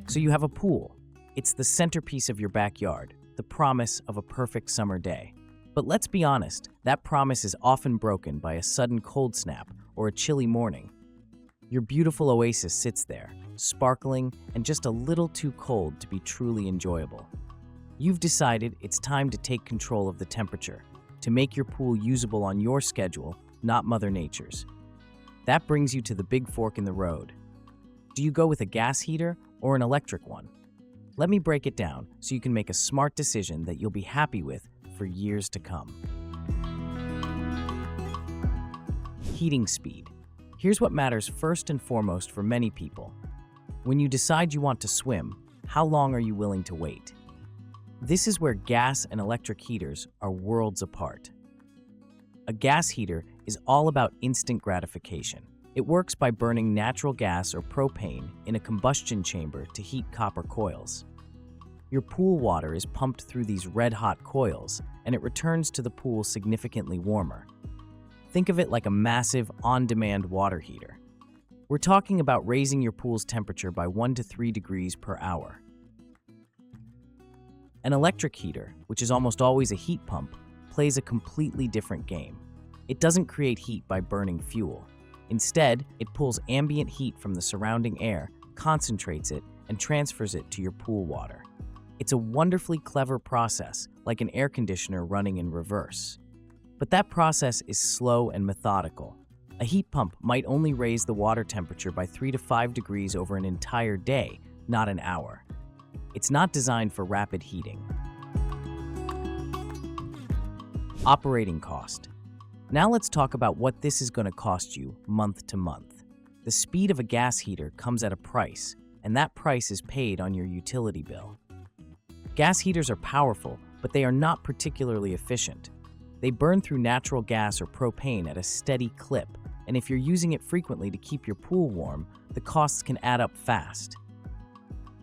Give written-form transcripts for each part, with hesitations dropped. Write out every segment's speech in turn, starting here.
So you have a pool. It's the centerpiece of your backyard, the promise of a perfect summer day. But let's be honest, that promise is often broken by a sudden cold snap or a chilly morning. Your beautiful oasis sits there, sparkling and just a little too cold to be truly enjoyable. You've decided it's time to take control of the temperature, to make your pool usable on your schedule, not Mother Nature's. That brings you to the big fork in the road. Do you go with a gas heater or an electric one? Let me break it down so you can make a smart decision that you'll be happy with for years to come. Heating speed. Here's what matters first and foremost for many people. When you decide you want to swim, how long are you willing to wait? This is where gas and electric heaters are worlds apart. A gas heater is all about instant gratification. It works by burning natural gas or propane in a combustion chamber to heat copper coils. Your pool water is pumped through these red-hot coils, and it returns to the pool significantly warmer. Think of it like a massive, on-demand water heater. We're talking about raising your pool's temperature by 1 to 3 degrees per hour. An electric heater, which is almost always a heat pump, plays a completely different game. It doesn't create heat by burning fuel. Instead, it pulls ambient heat from the surrounding air, concentrates it, and transfers it to your pool water. It's a wonderfully clever process, like an air conditioner running in reverse. But that process is slow and methodical. A heat pump might only raise the water temperature by 3 to 5 degrees over an entire day, not an hour. It's not designed for rapid heating. Operating cost. Now let's talk about what this is going to cost you month to month. The speed of a gas heater comes at a price, and that price is paid on your utility bill. Gas heaters are powerful, but they are not particularly efficient. They burn through natural gas or propane at a steady clip, and if you're using it frequently to keep your pool warm, the costs can add up fast.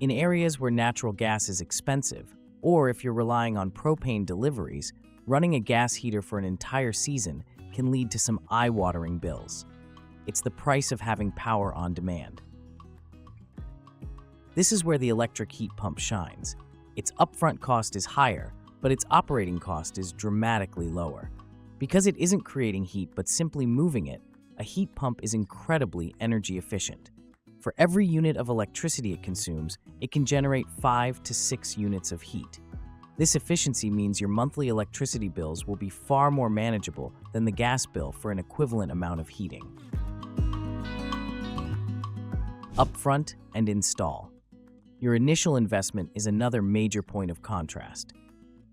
In areas where natural gas is expensive, or if you're relying on propane deliveries, running a gas heater for an entire season can lead to some eye-watering bills. It's the price of having power on demand. This is where the electric heat pump shines. Its upfront cost is higher, but its operating cost is dramatically lower. Because it isn't creating heat but simply moving it, a heat pump is incredibly energy efficient. For every unit of electricity it consumes, it can generate 5 to 6 units of heat. This efficiency means your monthly electricity bills will be far more manageable than the gas bill for an equivalent amount of heating. Upfront and install. Your initial investment is another major point of contrast.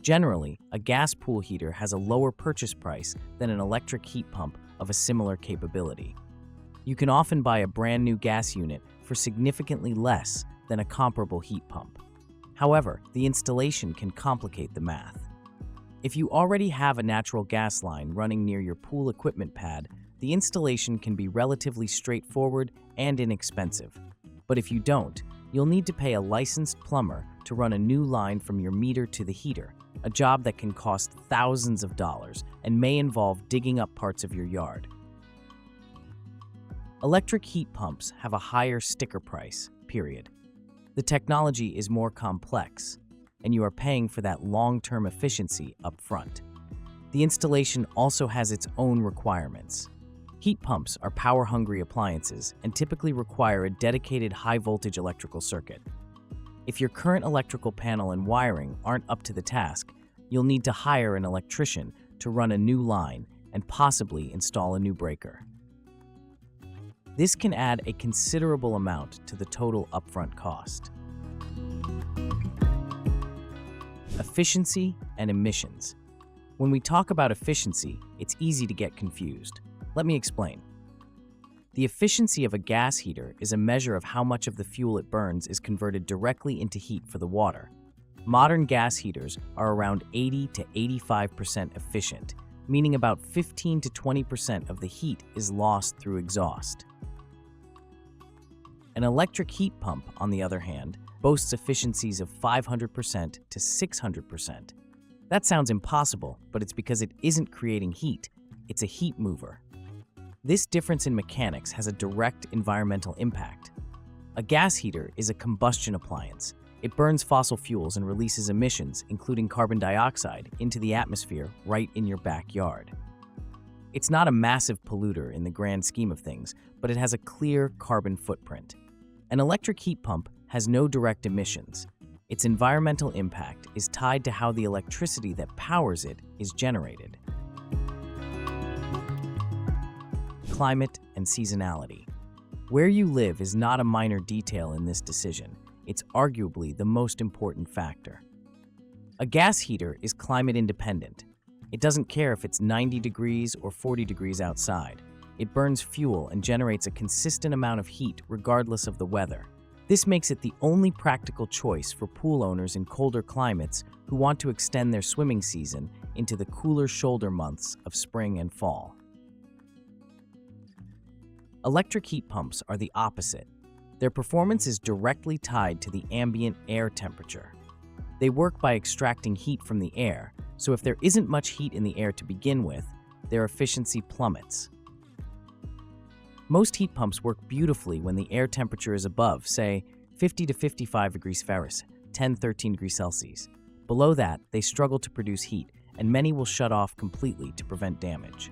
Generally, a gas pool heater has a lower purchase price than an electric heat pump of a similar capability. You can often buy a brand new gas unit for significantly less than a comparable heat pump. However, the installation can complicate the math. If you already have a natural gas line running near your pool equipment pad, the installation can be relatively straightforward and inexpensive. But if you don't, you'll need to pay a licensed plumber to run a new line from your meter to the heater, a job that can cost thousands of dollars and may involve digging up parts of your yard. Electric heat pumps have a higher sticker price, period. The technology is more complex, and you are paying for that long-term efficiency up front. The installation also has its own requirements. Heat pumps are power-hungry appliances and typically require a dedicated high-voltage electrical circuit. If your current electrical panel and wiring aren't up to the task, you'll need to hire an electrician to run a new line and possibly install a new breaker. This can add a considerable amount to the total upfront cost. Efficiency and emissions. When we talk about efficiency, it's easy to get confused. Let me explain. The efficiency of a gas heater is a measure of how much of the fuel it burns is converted directly into heat for the water. Modern gas heaters are around 80 to 85% efficient, meaning about 15 to 20% of the heat is lost through exhaust. An electric heat pump, on the other hand, boasts efficiencies of 500% to 600%. That sounds impossible, but it's because it isn't creating heat. It's a heat mover. This difference in mechanics has a direct environmental impact. A gas heater is a combustion appliance. It burns fossil fuels and releases emissions, including carbon dioxide, into the atmosphere right in your backyard. It's not a massive polluter in the grand scheme of things, but it has a clear carbon footprint. An electric heat pump has no direct emissions. Its environmental impact is tied to how the electricity that powers it is generated. Climate and seasonality. Where you live is not a minor detail in this decision. It's arguably the most important factor. A gas heater is climate independent. It doesn't care if it's 90 degrees or 40 degrees outside. It burns fuel and generates a consistent amount of heat regardless of the weather. This makes it the only practical choice for pool owners in colder climates who want to extend their swimming season into the cooler shoulder months of spring and fall. Electric heat pumps are the opposite. Their performance is directly tied to the ambient air temperature. They work by extracting heat from the air, so if there isn't much heat in the air to begin with, their efficiency plummets. Most heat pumps work beautifully when the air temperature is above, say, 50 to 55 degrees Fahrenheit, 10-13 degrees Celsius. Below that, they struggle to produce heat, and many will shut off completely to prevent damage.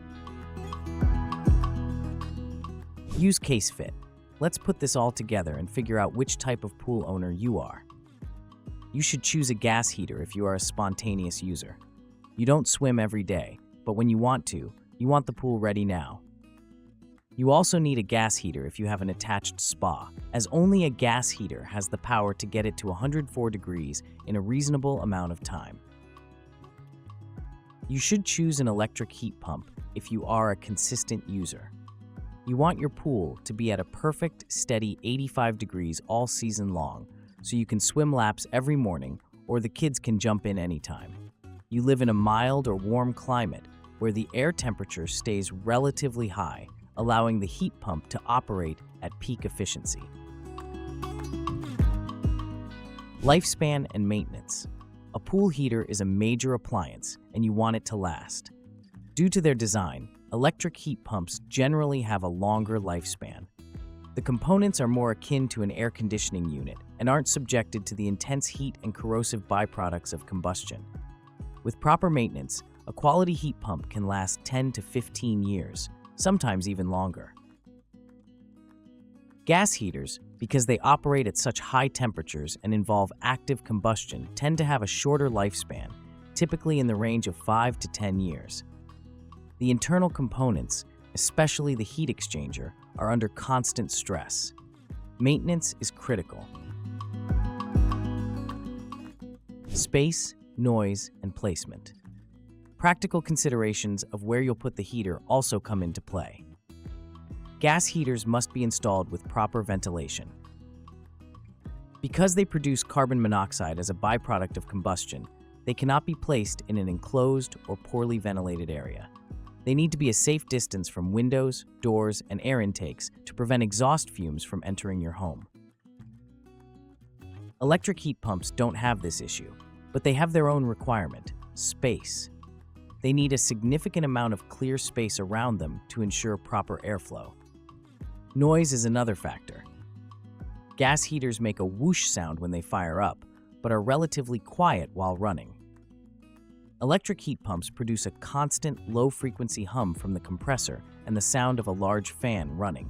Use case fit. Let's put this all together and figure out which type of pool owner you are. You should choose a gas heater if you are a spontaneous user. You don't swim every day, but when you want to, you want the pool ready now. You also need a gas heater if you have an attached spa, as only a gas heater has the power to get it to 104 degrees in a reasonable amount of time. You should choose an electric heat pump if you are a consistent user. You want your pool to be at a perfect, steady 85 degrees all season long, so you can swim laps every morning or the kids can jump in anytime. You live in a mild or warm climate where the air temperature stays relatively high, allowing the heat pump to operate at peak efficiency. Lifespan and maintenance. A pool heater is a major appliance, and you want it to last. Due to their design, electric heat pumps generally have a longer lifespan. The components are more akin to an air conditioning unit and aren't subjected to the intense heat and corrosive byproducts of combustion. With proper maintenance, a quality heat pump can last 10 to 15 years, sometimes even longer. Gas heaters, because they operate at such high temperatures and involve active combustion, tend to have a shorter lifespan, typically in the range of 5 to 10 years. The internal components, especially the heat exchanger, are under constant stress. Maintenance is critical. Space, noise, and placement. Practical considerations of where you'll put the heater also come into play. Gas heaters must be installed with proper ventilation. Because they produce carbon monoxide as a byproduct of combustion, they cannot be placed in an enclosed or poorly ventilated area. They need to be a safe distance from windows, doors, and air intakes to prevent exhaust fumes from entering your home. Electric heat pumps don't have this issue, but they have their own requirement: space. They need a significant amount of clear space around them to ensure proper airflow. Noise is another factor. Gas heaters make a whoosh sound when they fire up, but are relatively quiet while running. Electric heat pumps produce a constant, low-frequency hum from the compressor and the sound of a large fan running.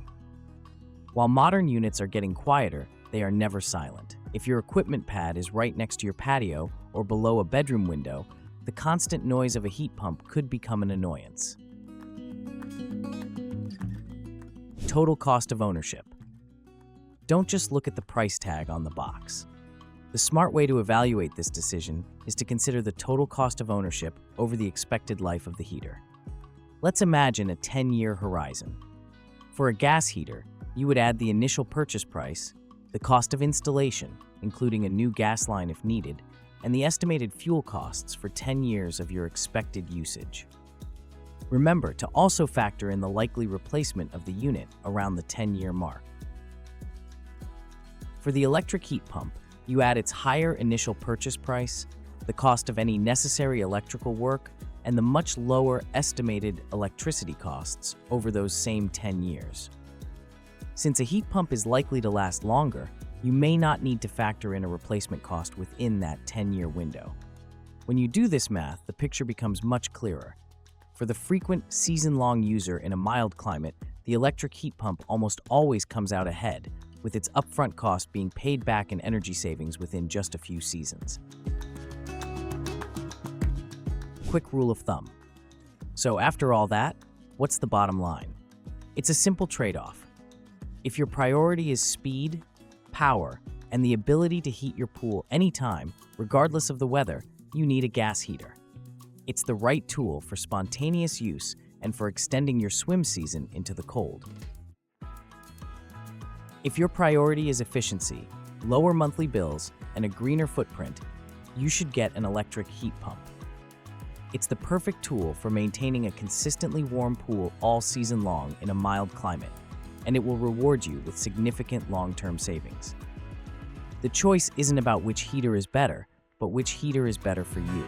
While modern units are getting quieter, they are never silent. If your equipment pad is right next to your patio or below a bedroom window, the constant noise of a heat pump could become an annoyance. Total cost of ownership. Don't just look at the price tag on the box. The smart way to evaluate this decision is to consider the total cost of ownership over the expected life of the heater. Let's imagine a 10-year horizon. For a gas heater, you would add the initial purchase price, the cost of installation, including a new gas line if needed, and the estimated fuel costs for 10 years of your expected usage. Remember to also factor in the likely replacement of the unit around the 10-year mark. For the electric heat pump, you add its higher initial purchase price, the cost of any necessary electrical work, and the much lower estimated electricity costs over those same 10 years. Since a heat pump is likely to last longer, you may not need to factor in a replacement cost within that 10-year window. When you do this math, the picture becomes much clearer. For the frequent, season-long user in a mild climate, the electric heat pump almost always comes out ahead, with its upfront cost being paid back in energy savings within just a few seasons. Quick rule of thumb. So after all that, what's the bottom line? It's a simple trade-off. If your priority is speed, power, and the ability to heat your pool anytime, regardless of the weather, you need a gas heater. It's the right tool for spontaneous use and for extending your swim season into the cold. If your priority is efficiency, lower monthly bills, and a greener footprint, you should get an electric heat pump. It's the perfect tool for maintaining a consistently warm pool all season long in a mild climate, and it will reward you with significant long-term savings. The choice isn't about which heater is better, but which heater is better for you.